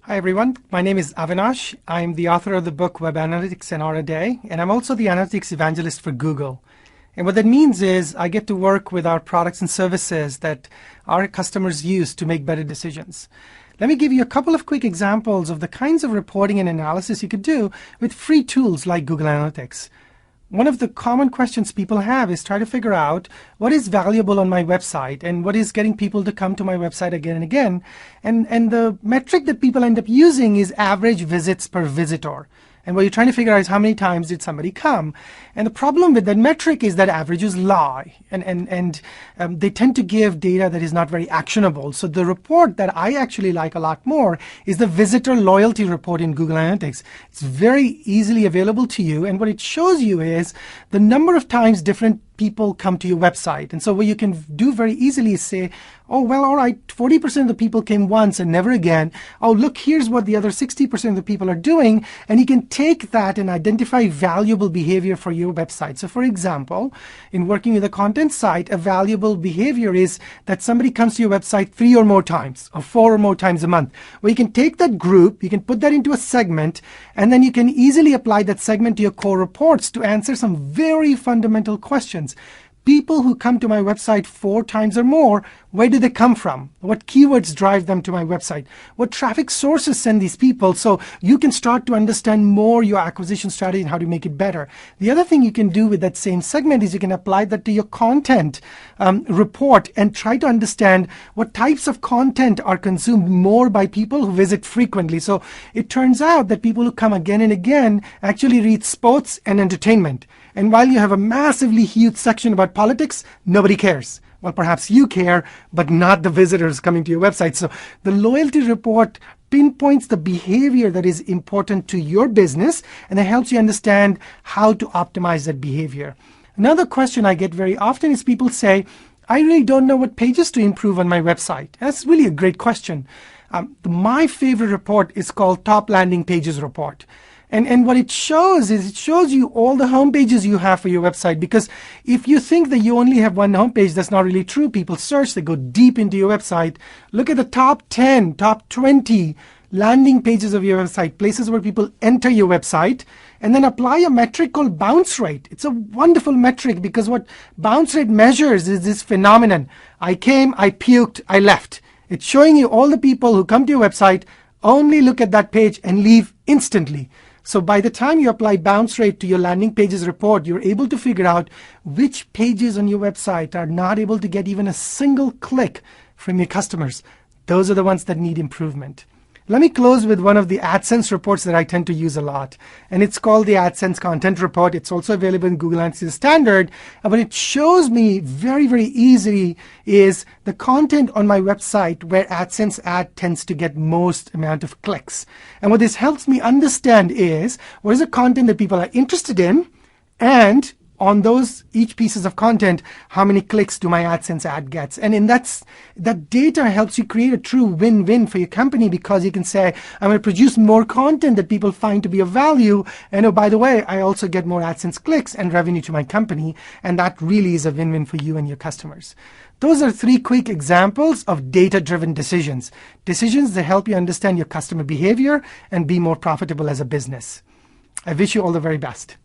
Hi everyone, my name is Avinash. I'm the author of the book Web Analytics an Hour a Day, and I'm also the analytics evangelist for Google. And what that means is I get to work with our products and services that our customers use to make better decisions. Let me give you a couple of quick examples of the kinds of reporting and analysis you could do with free tools like Google Analytics. One of the common questions people have is try to figure out what is valuable on my website and what is getting people to come to my website again and again. And the metric that people end up using is average visits per visitor. And what you're trying to figure out is how many times did somebody come. And the problem with that metric is that averages lie. And they tend to give data that is not very actionable. So the report that I actually like a lot more is the visitor loyalty report in Google Analytics. It's very easily available to you. And what it shows you is the number of times different people come to your website. And so what you can do very easily is say, oh, well, all right, 40% of the people came once and never again. Oh, look, here's what the other 60% of the people are doing. And you can take that and identify valuable behavior for your website. So for example, in working with a content site, a valuable behavior is that somebody comes to your website 3 or more times or 4 or more times a month. Well, you can take that group, you can put that into a segment, and then you can easily apply that segment to your core reports to answer some very fundamental questions. People who come to my website 4 times or more, where do they come from? What keywords drive them to my website? What traffic sources send these people? So you can start to understand more your acquisition strategy and how to make it better. The other thing you can do with that same segment is you can apply that to your content report and try to understand what types of content are consumed more by people who visit frequently. So it turns out that people who come again and again actually read sports and entertainment. And while you have a massively huge section about politics, nobody cares. Well, perhaps you care, but not the visitors coming to your website. So the loyalty report pinpoints the behavior that is important to your business, and it helps you understand how to optimize that behavior. Another question I get very often is people say, I really don't know what pages to improve on my website. That's really a great question. My favorite report is called Top Landing Pages Report. And what it shows is it shows you all the home pages you have for your website. Because if you think that you only have one home page, that's not really true. People search, they go deep into your website. Look at the top 10, top 20 landing pages of your website, places where people enter your website, and then apply a metric called bounce rate. It's a wonderful metric because what bounce rate measures is this phenomenon. I came, I puked, I left. It's showing you all the people who come to your website, only look at that page and leave instantly. So by the time you apply bounce rate to your landing pages report, you're able to figure out which pages on your website are not able to get even a single click from your customers. Those are the ones that need improvement. Let me close with one of the Adsense reports that I tend to use a lot. And it's called the Adsense Content Report. It's also available in Google Analytics Standard. And what it shows me very, very easily is the content on my website where Adsense ad tends to get most amount of clicks. And what this helps me understand is what is the content that people are interested in, and on those each pieces of content, how many clicks do my AdSense ad gets? And that data helps you create a true win-win for your company, because you can say, I'm going to produce more content that people find to be of value. And oh, by the way, I also get more AdSense clicks and revenue to my company. And that really is a win-win for you and your customers. Those are 3 quick examples of data-driven decisions. Decisions that help you understand your customer behavior and be more profitable as a business. I wish you all the very best.